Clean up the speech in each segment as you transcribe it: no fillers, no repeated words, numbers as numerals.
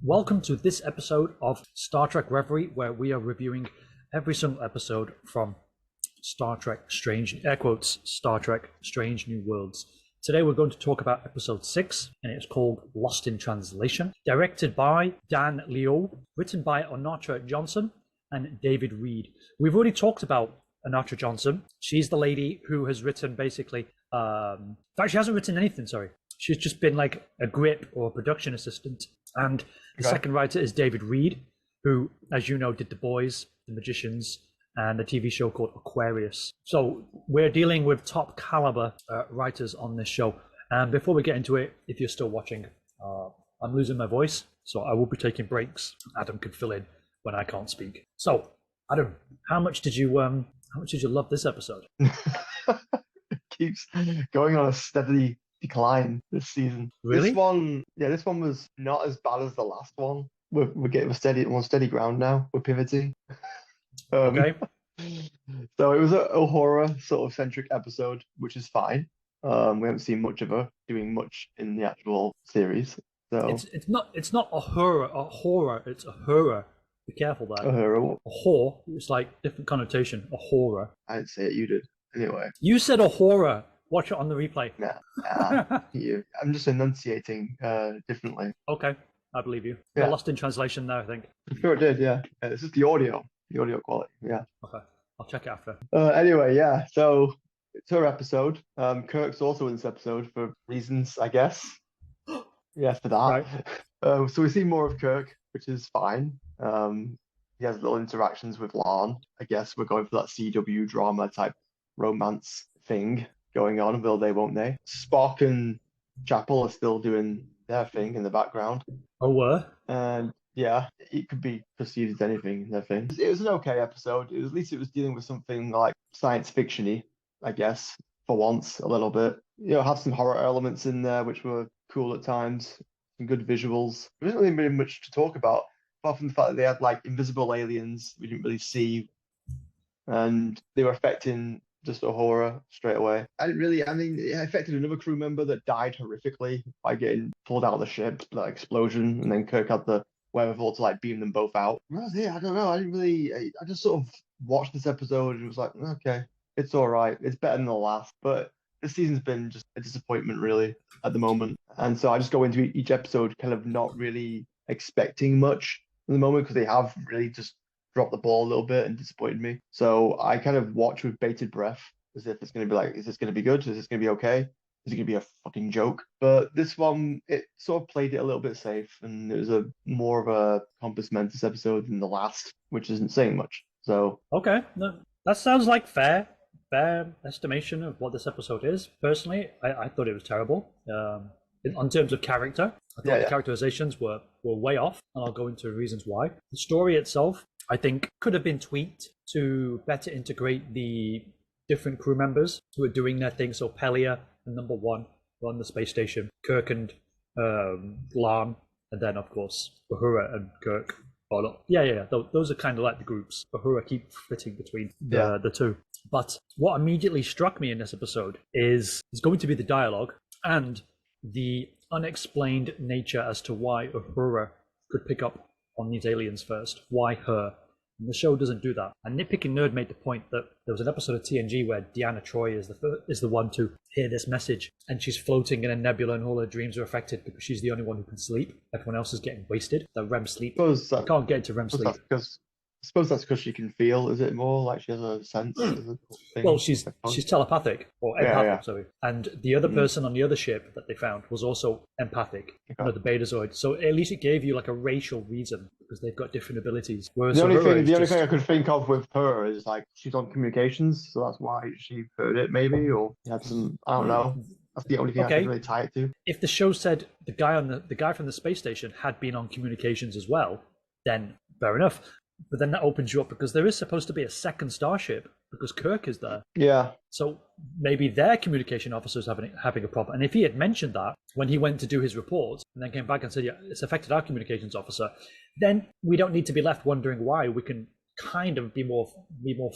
Welcome to this episode of Star Trek Reverie, where we are reviewing every single episode from Star Trek Strange, air quotes, Star Trek Strange New Worlds. Today we're going to talk about episode 6, and it's called Lost in Translation. Directed by Dan Liu, written by Onatra Johnson and David Reed. We've already talked about Onatra Johnson. She's the lady who has written basically, in fact she hasn't written anything, sorry. She's just been like a grip or a production assistant. And the second writer is David Reed, who, as you know, did The Boys, The Magicians, and a TV show called Aquarius. So we're dealing with top caliber writers on this show. And before we get into it, if you're still watching, I'm losing my voice, so I will be taking breaks. Adam can fill in when I can't speak. So, Adam, how much did you love this episode? It keeps going on a steady decline this season. Really? This one was not as bad as the last one. We're getting on steady ground now. We're pivoting. Okay. So it was a horror sort of centric episode, which is fine. We haven't seen much of her doing much in the actual series. So it's not a horror, it's a horror. Be careful there. a horror. A whore, it's like different connotation. A horror. I didn't say it. You did. Anyway. You said a horror. Watch it on the replay. Nah. I'm just enunciating differently. Okay, I believe you. Yeah. Got lost in translation there, I think. I'm sure it did. Yeah. This is the audio quality. Yeah. Okay, I'll check it after. Anyway, yeah. So it's her episode. Kirk's also in this episode for reasons, I guess. Yeah, for that. Right. So we see more of Kirk, which is fine. He has little interactions with La'an. I guess we're going for that CW drama type romance thing going on, will they, won't they? Spock and Chapel are still doing their thing in the background. Oh, were? And yeah, it could be perceived as anything, their thing. It was an okay episode. At least it was dealing with something like science fiction-y, I guess, for once, a little bit. Have some horror elements in there, which were cool at times. Some good visuals. There wasn't really much to talk about, apart from the fact that they had like invisible aliens we didn't really see, and they were affecting just a horror straight away. It affected another crew member that died horrifically by getting pulled out of the ship, that explosion, and then Kirk had the wherewithal to like beam them both out. I don't know. I just sort of watched this episode and was like, okay, it's all right. It's better than the last, but this season's been just a disappointment really at the moment. And so I just go into each episode kind of not really expecting much at the moment, because they have really just dropped the ball a little bit and disappointed me. So I kind of watch with bated breath, as if it's going to be like, is this going to be good? Is this going to be okay? Is it going to be a fucking joke? But this one, it sort of played it a little bit safe, and it was more of a compos mentis episode than the last, which isn't saying much. So Okay, no, that sounds like fair estimation of what this episode is. Personally, I thought it was terrible. In terms of character, I thought the characterizations were way off, and I'll go into reasons why. The story itself, I think, could have been tweaked to better integrate the different crew members who are doing their thing. So Pelia and Number One were on the space station, Kirk and La'an, and then of course Uhura and Kirk. Those are kind of like the groups. Uhura keep fitting between the two. But what immediately struck me in this episode is going to be the dialogue and the unexplained nature as to why Uhura could pick up on these aliens first. Why her? And the show doesn't do that. And Nitpicking Nerd made the point that there was an episode of TNG where Deanna Troi is the one to hear this message, and she's floating in a nebula and all her dreams are affected because she's the only one who can sleep. Everyone else is getting wasted. The REM sleep. Can't get into REM sleep. I suppose that's because she can feel. Is it more like she has a sense? Well, she's telepathic or empathic, sorry. And the other person on the other ship that they found was also empathic, the Betazoid. So at least it gave you like a racial reason, because they've got different abilities. Whereas the only thing I could think of with her is like she's on communications, so that's why she heard it, maybe, or had some. I don't know. That's the only thing I can really tie it to. If the show said the guy from the space station had been on communications as well, then fair enough. But then that opens you up, because there is supposed to be a second starship, because Kirk is there. Yeah. So maybe their communication officer is having a problem. And if he had mentioned that when he went to do his report and then came back and said, yeah, it's affected our communications officer, then we don't need to be left wondering why. We can kind of be more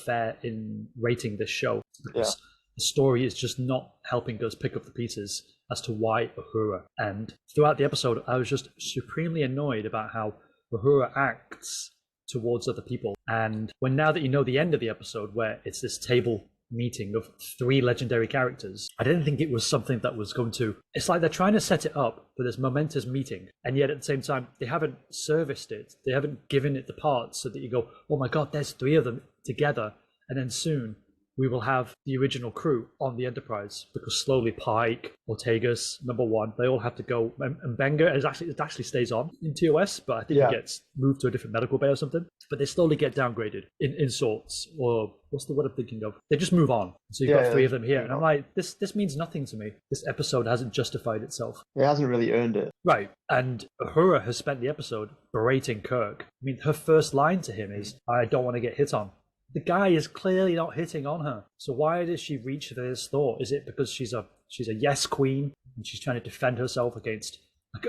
fair in rating this show, because the story is just not helping us pick up the pieces. as to why Uhura. And throughout the episode, I was just supremely annoyed about how Uhura acts towards other people. And now that you know the end of the episode, where it's this table meeting of 3 legendary characters, I didn't think it was something that was going to... It's like they're trying to set it up for this momentous meeting, and yet at the same time, they haven't serviced it. They haven't given it the parts so that you go, oh my god, there's 3 of them together, and then soon we will have the original crew on the Enterprise, because slowly Pike, Ortegas, number 1, they all have to go. And Benga it actually stays on in TOS, but I think he gets moved to a different medical bay or something. But they slowly get downgraded in sorts, or what's the word I'm thinking of? They just move on. So you've got 3 of them here, and I'm like, this means nothing to me. This episode hasn't justified itself. It hasn't really earned it. Right, and Uhura has spent the episode berating Kirk. I mean, her first line to him is, I don't want to get hit on. The guy is clearly not hitting on her. So why does she reach for this thought? Is it because she's a yes queen and she's trying to defend herself against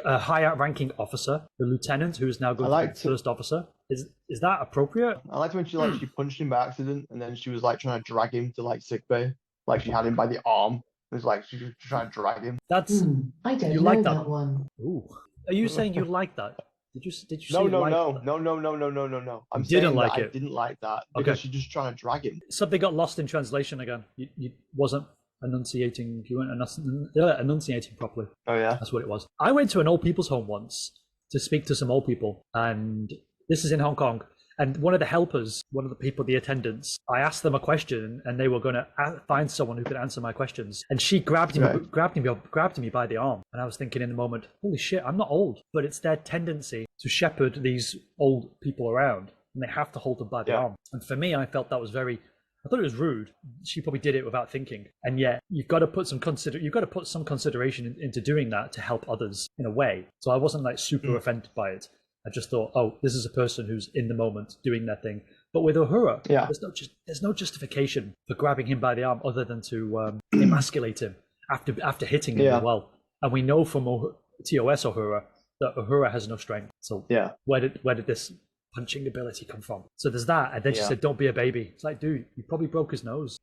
a higher ranking officer, the lieutenant, who is now going to be the first officer? Is that appropriate? I liked when she punched him by accident, and then she was like trying to drag him to sickbay, like she had him by the arm. It was like she was trying to drag him. That's I don't you know like that one. Ooh, are you saying you like that? Did you say No. that? I'm didn't saying like that it. I didn't like that because she's just trying to drag him. Something got lost in translation again. You wasn't enunciating. You weren't enunciating properly. Oh yeah, that's what it was. I went to an old people's home once to speak to some old people, and this is in Hong Kong. And one of the helpers, one of the people, the attendants, I asked them a question, and they were going to find someone who could answer my questions. And she grabbed me by the arm, and I was thinking in the moment, holy shit, I'm not old, but it's their tendency to shepherd these old people around, and they have to hold them by the arm. And for me, I felt that was I thought it was rude. She probably did it without thinking, and yet you've got to put some consideration into doing that to help others in a way. So I wasn't super offended by it. I just thought, oh, this is a person who's in the moment doing their thing. But with Uhura, there's no justification for grabbing him by the arm other than to emasculate him after hitting him as well. And we know from TOS Uhura that Uhura has no strength. So where did this punching ability come from? So there's that. And then she said, don't be a baby. It's like, dude, you probably broke his nose.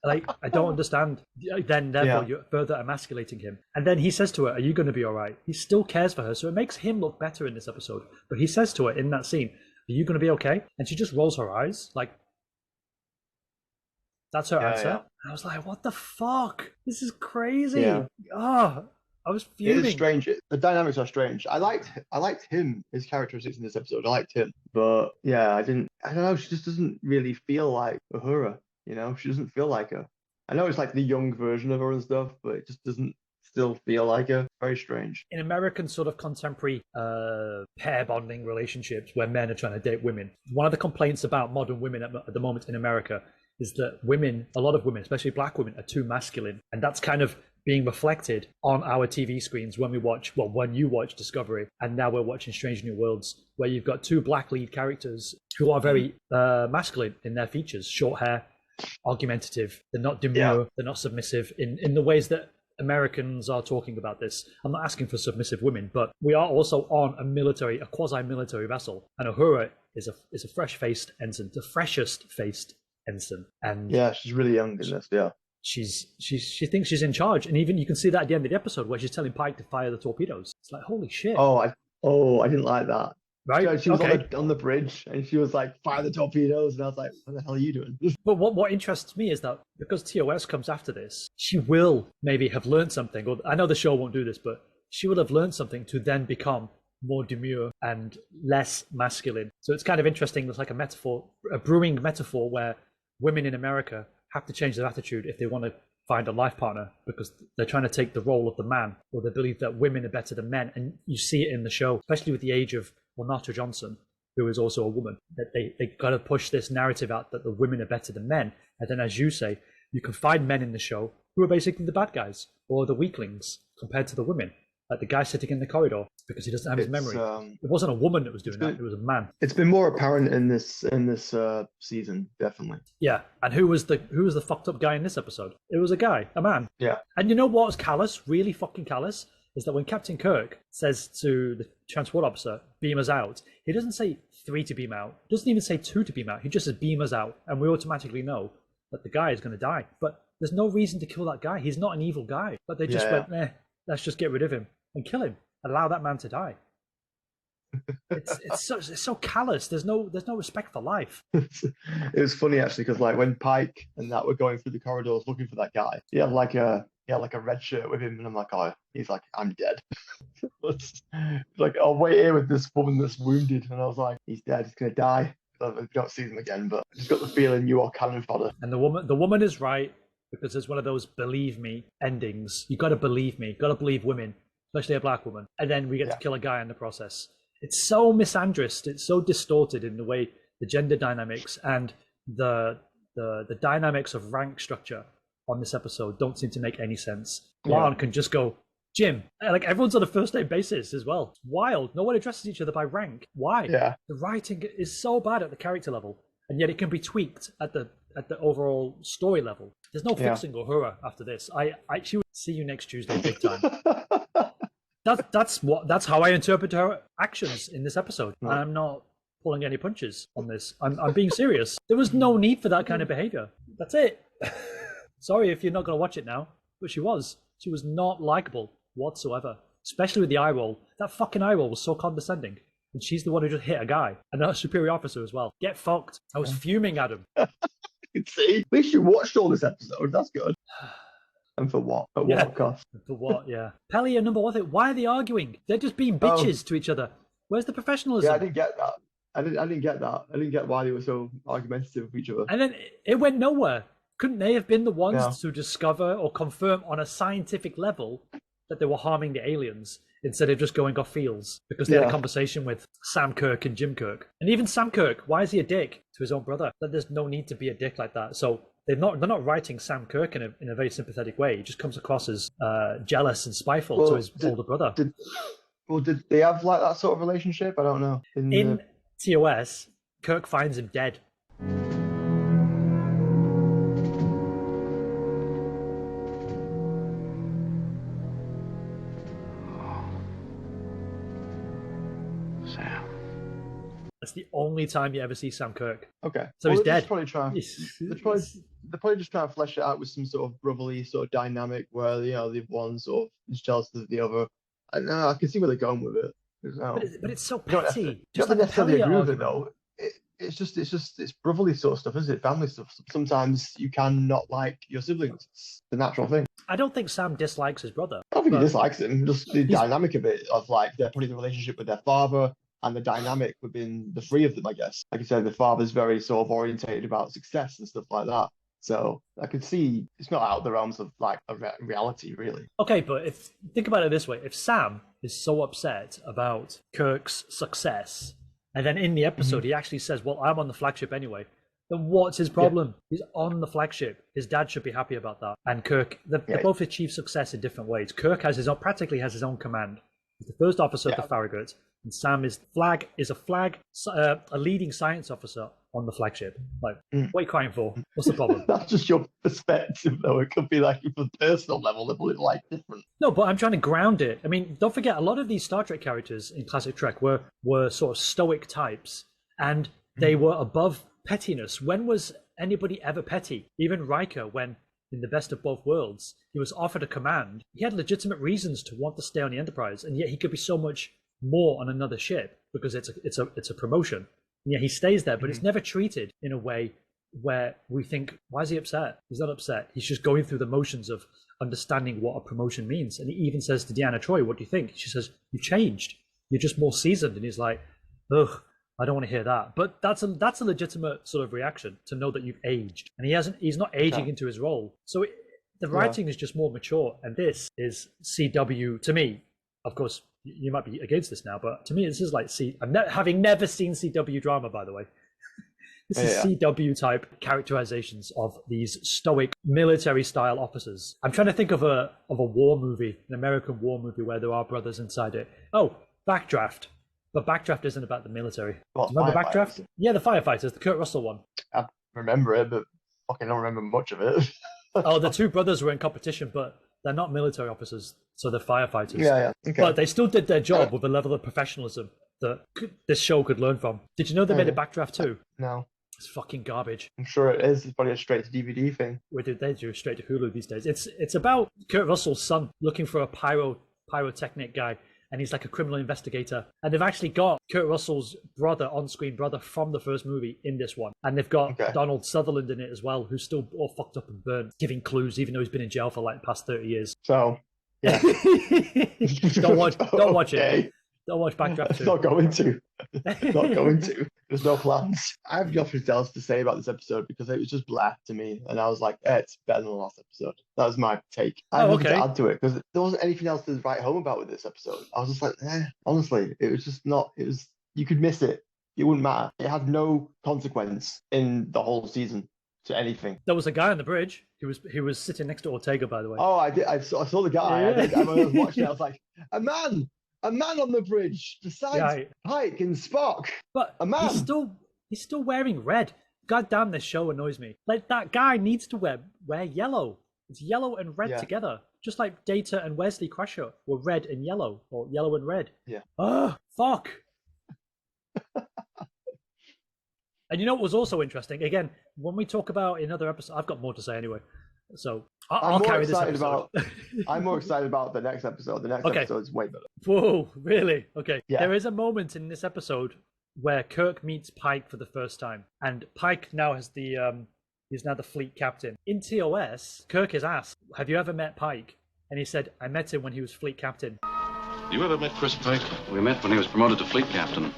I don't understand. Then, therefore, you're further emasculating him. And then he says to her, are you going to be all right? He still cares for her, so it makes him look better in this episode. But he says to her in that scene, are you going to be okay? And she just rolls her eyes, that's her answer. Yeah. And I was like, what the fuck? This is crazy. Yeah. I was fuming. It is strange. The dynamics are strange. I liked him, his characteristics in this episode. I liked him. But, I don't know, she just doesn't really feel like Uhura. She doesn't feel like her. I know it's like the young version of her and stuff, but it just doesn't still feel like her. Very strange. In American sort of contemporary pair bonding relationships where men are trying to date women, one of the complaints about modern women at the moment in America is that a lot of women, especially black women, are too masculine. And that's kind of being reflected on our TV screens when you watch Discovery, and now we're watching Strange New Worlds, where you've got 2 black lead characters who are very masculine in their features, short hair, argumentative, they're not demure, they're not submissive in the ways that Americans are talking about this. I'm not asking for submissive women, but we are also on a quasi-military vessel, and Uhura is a fresh-faced ensign, the freshest-faced ensign, and she's really young in this. She thinks she's in charge, and even you can see that at the end of the episode where she's telling Pike to fire the torpedoes. It's like, holy shit! I didn't like that. Right? She was on the bridge, and she was like, fire the torpedoes, and I was like, what the hell are you doing? But what interests me is that because TOS comes after this, she will maybe have learned something, or I know the show won't do this, but she will have learned something to then become more demure and less masculine. So it's kind of interesting. There's like a brewing metaphor where women in America have to change their attitude if they want to find a life partner, because they're trying to take the role of the man, or they believe that women are better than men. And you see it in the show, especially with the age of Renata Johnson, who is also a woman, that they got to push this narrative out that the women are better than men. And then, as you say, you can find men in the show who are basically the bad guys or the weaklings compared to the women. Like the guy sitting in the corridor because he doesn't have his memory. It wasn't a woman that was doing that; it was a man. It's been more apparent in this season, definitely. Yeah, and who was the fucked up guy in this episode? It was a man. Yeah. And you know what was callous, really fucking callous, is that when Captain Kirk says to the transport officer, "Beam us out," he doesn't say 3 to beam out. He doesn't even say 2 to beam out. He just says, "Beam us out," and we automatically know that the guy is going to die. But There's no reason to kill that guy. He's not an evil guy. But they just went, let's just get rid of him and kill him. Allow that man to die. It's so callous. There's no respect for life. It was funny actually because like when Pike and that were going through the corridors looking for that guy, he had like a red shirt with him, and I'm like, oh, he's like, I'm dead. Like, I'll wait here with this woman that's wounded, and I was like, he's dead. He's gonna die. We don't see him again, but I just got the feeling you are cannon fodder. And the woman is right, because it's one of those believe me endings. You got to believe me. You got to believe women, especially a black woman, and then we get to kill a guy in the process. It's so misandrist. It's so distorted in the way the gender dynamics and the dynamics of rank structure on this episode don't seem to make any sense. Lon can just go, Jim. Like, everyone's on a first name basis as well. It's wild. No one addresses each other by rank. Why? Yeah. The writing is so bad at the character level, and yet it can be tweaked at the overall story level. There's no fixing Uhura after this. She would see you next Tuesday, big time. That's how I interpret her actions in this episode. And I'm not pulling any punches on this. I'm being serious. There was no need for that kind of behavior. That's it. Sorry if you're not going to watch it now, but she was not likable whatsoever, especially with the eye roll. That fucking eye roll was so condescending, and she's the one who just hit a guy, and a superior officer as well. Get fucked. I was fuming at him. See, at least you watched all this episode. That's good. And for what? At what cost? For what? Yeah. Pelly and number one thing. Why are they arguing? They're just being bitches to each other. Where's the professionalism? Yeah, I didn't get that. I didn't get that. I didn't get why they were so argumentative with each other. And then it went nowhere. Couldn't they have been the ones to discover or confirm on a scientific level that they were harming the aliens instead of just going off fields? Because they had a conversation with Sam Kirk and Jim Kirk. And even Sam Kirk, why is he a dick to his own brother? That there's no need to be a dick like that. So they're not writing Sam Kirk in a very sympathetic way. He just comes across as jealous and spiteful to his older brother. Did they have like that sort of relationship? I don't know. In TOS, Kirk finds him dead. That's the only time you ever see Sam Kirk. Okay. So he's dead. They're probably just trying to flesh it out with some sort of brotherly sort of dynamic where, the one sort of is jealous of the other. I know, I can see where they're going with it. But it's so petty. You don't necessarily agree with it though. It's brotherly sort of stuff, isn't it? Family stuff. Sometimes you can not like your siblings. It's the natural thing. I don't think Sam dislikes his brother. I don't think he dislikes him. Just the dynamic of it, of like they're putting the relationship with their father. And the dynamic within the three of them, I guess. Like you said, the father's very sort of orientated about success and stuff like that. So I could see it's not out of the realms of like a reality, really. Okay, but think about it this way. If Sam is so upset about Kirk's success, and then in the episode he actually says, well, I'm on the flagship anyway, then what's his problem? He's on the flagship. His dad should be happy about that. And Kirk, they both achieve success in different ways. Kirk practically has his own command. He's the first officer of the Farragut. And Sam is a leading science officer on the flagship. Like, what are you crying for? What's the problem? That's just your perspective, though. It could be like, from a personal level, they're probably like different. No, but I'm trying to ground it. I mean, don't forget, a lot of these Star Trek characters in classic Trek were sort of stoic types, and they were above pettiness. When was anybody ever petty? Even Riker, when in the Best of Both Worlds, he was offered a command. He had legitimate reasons to want to stay on the Enterprise, and yet he could be so much more on another ship because it's a promotion. And yet he stays there, but it's never treated in a way where we think, why is he upset? He's not upset. He's just going through the motions of understanding what a promotion means. And he even says to Deanna Troi, what do you think? She says, you changed. You're just more seasoned. And he's like, ugh, I don't want to hear that. But that's a legitimate sort of reaction to know that you've aged. And he's not aging into his role. So the writing is just more mature. And this is CW, to me, of course, you might be against this now, but to me, this is like having never seen CW drama, by the way. This is CW type characterizations of these stoic military-style officers. I'm trying to think of a war movie, an American war movie where there are brothers inside it. Oh, Backdraft. But Backdraft isn't about the military. What, do you remember Backdraft? Yeah, the firefighters, the Kurt Russell one. I remember it, but fucking don't remember much of it. Oh, the two brothers were in competition, but they're not military officers, so they're firefighters. Yeah. Okay. But they still did their job with a level of professionalism that this show could learn from. Did you know they made a Backdraft too? No. It's fucking garbage. I'm sure it is. It's probably a straight to DVD thing. Where did they do straight to Hulu these days? It's about Kurt Russell's son looking for a pyrotechnic guy, and he's like a criminal investigator. And they've actually got Kurt Russell's brother, on-screen brother from the first movie in this one. And they've got Donald Sutherland in it as well, who's still all fucked up and burnt, giving clues, even though he's been in jail for like the past 30 years. So, yeah. Don't watch it. Don't watch Backdraft 2. Not going to. Not going to. There's no plans. I have nothing else to say about this episode because it was just blah to me. And I was like, it's better than the last episode. That was my take. I had nothing to add to it because there wasn't anything else to write home about with this episode. I was just like, honestly, it was just not, you could miss it. It wouldn't matter. It had no consequence in the whole season to anything. There was a guy on the bridge. He was sitting next to Ortega, by the way. Oh, I did. I saw the guy. Yeah. When I was watching it, I was like, a man on the bridge besides Pike and Spock. But a man. He's still wearing red. God damn, this show annoys me. Like, that guy needs to wear yellow. It's yellow and red together. Just like Data and Wesley Crusher were red and yellow, or yellow and red. Yeah. Oh, fuck. And you know what was also interesting? Again, when we talk about another episode, I've got more to say anyway. So I'll carry this episode. I'm more excited about the next episode. The next episode is way better. Whoa, really? Okay. Yeah. There is a moment in this episode where Kirk meets Pike for the first time, and Pike now has he's now the fleet captain. In TOS, Kirk is asked, "Have you ever met Pike?" And he said, "I met him when he was fleet captain." You ever met Chris Pike? We met when he was promoted to fleet captain.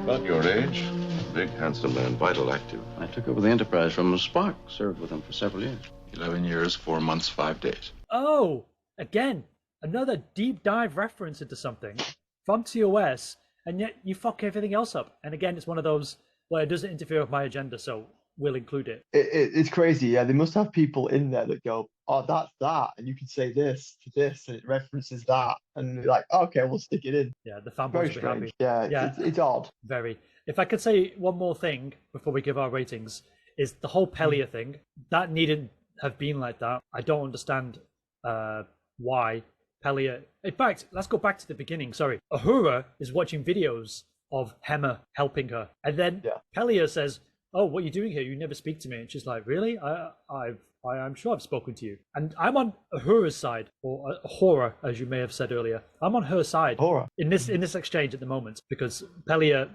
About your age. Big, handsome man, vital, active. I took over the Enterprise from Spock. Served with him for several years. 11 years, 4 months, 5 days. Oh, again, another deep dive reference into something from TOS, and yet you fuck everything else up. And again, it's one of those, well, it doesn't interfere with my agenda, so we'll include it. It's crazy, yeah. They must have people in there that go, oh, that's that, and you can say this to this, and it references that, and you're like, okay, we'll stick it in. Yeah, the fanboys will be happy. Yeah, it's odd. Very. If I could say one more thing before we give our ratings, is the whole Pelia thing. That needn't have been like that. I don't understand why Pelia... In fact, let's go back to the beginning. Sorry. Uhura is watching videos of Hema helping her. And then Pelia says, "Oh, what are you doing here? You never speak to me." And she's like, "Really? I'm sure I've spoken to you." And I'm on Uhura's side, or Uhura, as you may have said earlier. I'm on her side in this exchange at the moment, because Pelia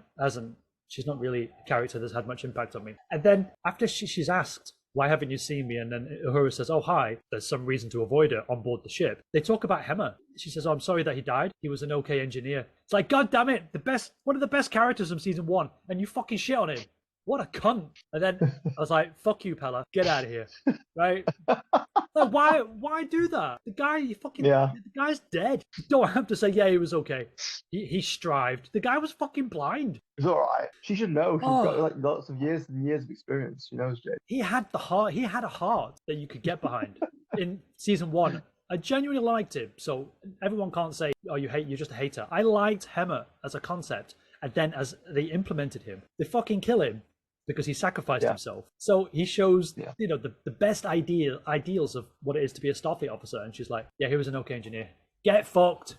she's not really a character that's had much impact on me. And then after she's asked, "Why haven't you seen me?" And then Uhura says, "Oh, hi." There's some reason to avoid her on board the ship. They talk about Hema. She says, "Oh, I'm sorry that he died. He was an okay engineer." It's like, God damn it, one of the best characters from season 1, and you fucking shit on him. What a cunt. And then I was like, fuck you, Pella. Get out of here. Right? Like, why do that? The guy, the guy's dead. You don't have to say, yeah, he was okay. He strived. The guy was fucking blind. It's all right. She should know. She's got like lots of years and years of experience. She knows, Jake. He had a heart that you could get behind. In season 1, I genuinely liked him. So everyone can't say, oh, you're just a hater. I liked Hema as a concept. And then as they implemented him, they fucking kill him because he sacrificed himself. So he shows, the best ideals of what it is to be a Starfleet officer. And she's like, yeah, he was an okay engineer. Get fucked.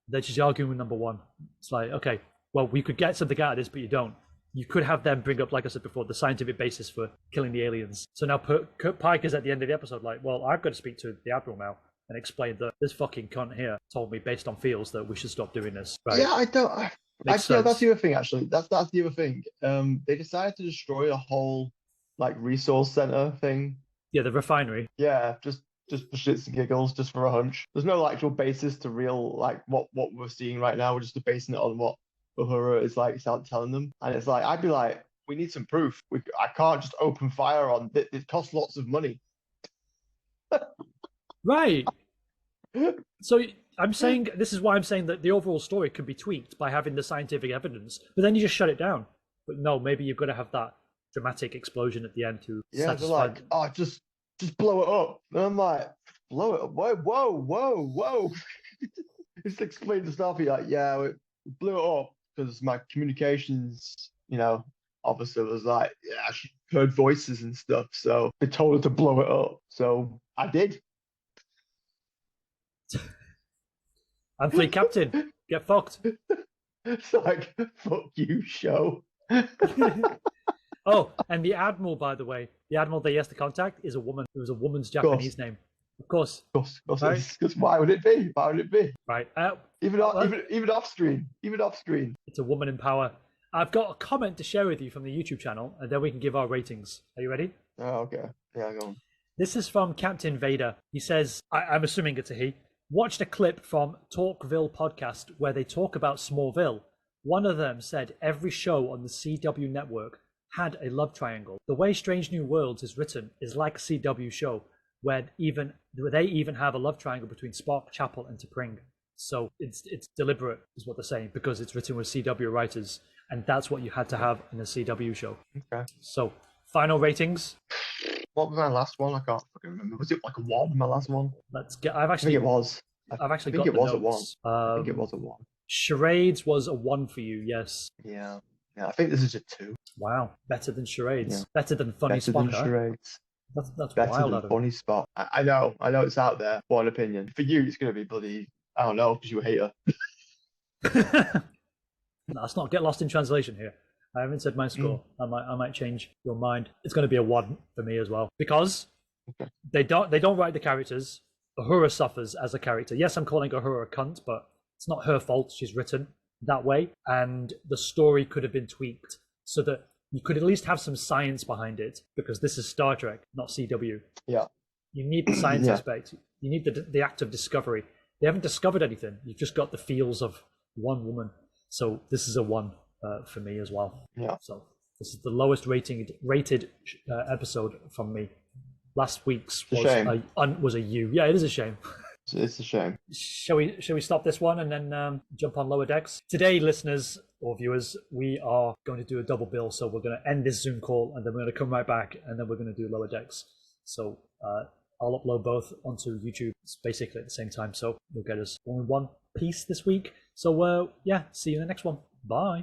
Then she's arguing with number 1. It's like, okay, well, we could get something out of this, but you don't. You could have them bring up, like I said before, the scientific basis for killing the aliens. So now Pike is at the end of the episode like, well, I've got to speak to the Admiral now and explain that this fucking cunt here told me based on feels that we should stop doing this. Right? Yeah, I don't... Actually, that's the other thing. Actually, that's the other thing. They decided to destroy a whole like resource center thing. Yeah, the refinery. Yeah, just for shits and giggles, just for a hunch. There's no actual basis to real like what we're seeing right now. We're just basing it on what Uhura is like telling them, and it's like I'd be like, we need some proof. I can't just open fire on it. It costs lots of money. Right. So I'm saying, this is why I'm saying that the overall story could be tweaked by having the scientific evidence, but then you just shut it down. But no, maybe you've got to have that dramatic explosion at the end to satisfy. They're like, oh, just blow it up. And I'm like, blow it up? Whoa. It's explained to Starfleet like, yeah, we blew it up because my communications, officer was like, yeah, she heard voices and stuff, so they told her to blow it up. So I did. I'm fleet captain. Get fucked. It's like, fuck you, show. Oh, and the admiral, by the way, the admiral that he has to contact is a woman. It was a woman's Japanese name. Of course. Right? Because why would it be? Why would it be? Right. Even off screen. Even off screen. It's a woman in power. I've got a comment to share with you from the YouTube channel, and then we can give our ratings. Are you ready? Oh, okay. Yeah, go on. This is from Captain Vader. He says, I'm assuming it's a he, watched a clip from Talkville podcast where they talk about Smallville. One of them said every show on the CW network had a love triangle. The way Strange New Worlds is written is like a CW show where they even have a love triangle between Spock, Chapel, and T'Pring. So it's deliberate, is what they're saying, because it's written with CW writers, and that's what you had to have in a CW show. Okay. So, final ratings. What was my last one? I can't fucking remember. Was it like a 1? My last one? Let's get. I think it was. I've actually I think got it was notes. a 1. I think it was a 1. Charades was a 1 for you, yes. Yeah. Yeah, I think this is a 2. Wow, better than Charades. Yeah. Better than Funny Better Spock. than Charades. That's Better wild. than Funny Spot. I know it's out there. One opinion. For you, it's going to be bloody, I don't know, because you're a hater. No, let's not get lost in translation here. I haven't said my score. I might change your mind. It's going to be a 1 for me as well, because they don't write the characters. Uhura suffers as a character. Yes, I'm calling Uhura a cunt, but it's not her fault. She's written that way, and the story could have been tweaked so that you could at least have some science behind it, because this is Star Trek, not CW. Yeah. You need the science aspect. You need the act of discovery. They haven't discovered anything. You've just got the feels of one woman. So this is a 1 for me as well. Yeah. So this is the lowest rated episode from me. Last week's was a U. Yeah, it is a shame. It's a shame. Shall we stop this one and then jump on Lower Decks? Today, listeners or viewers, we are going to do a double bill. So we're going to end this Zoom call, and then we're going to come right back, and then we're going to do Lower Decks. So I'll upload both onto YouTube basically at the same time. So you'll get us all in one piece this week. So see you in the next one. Bye.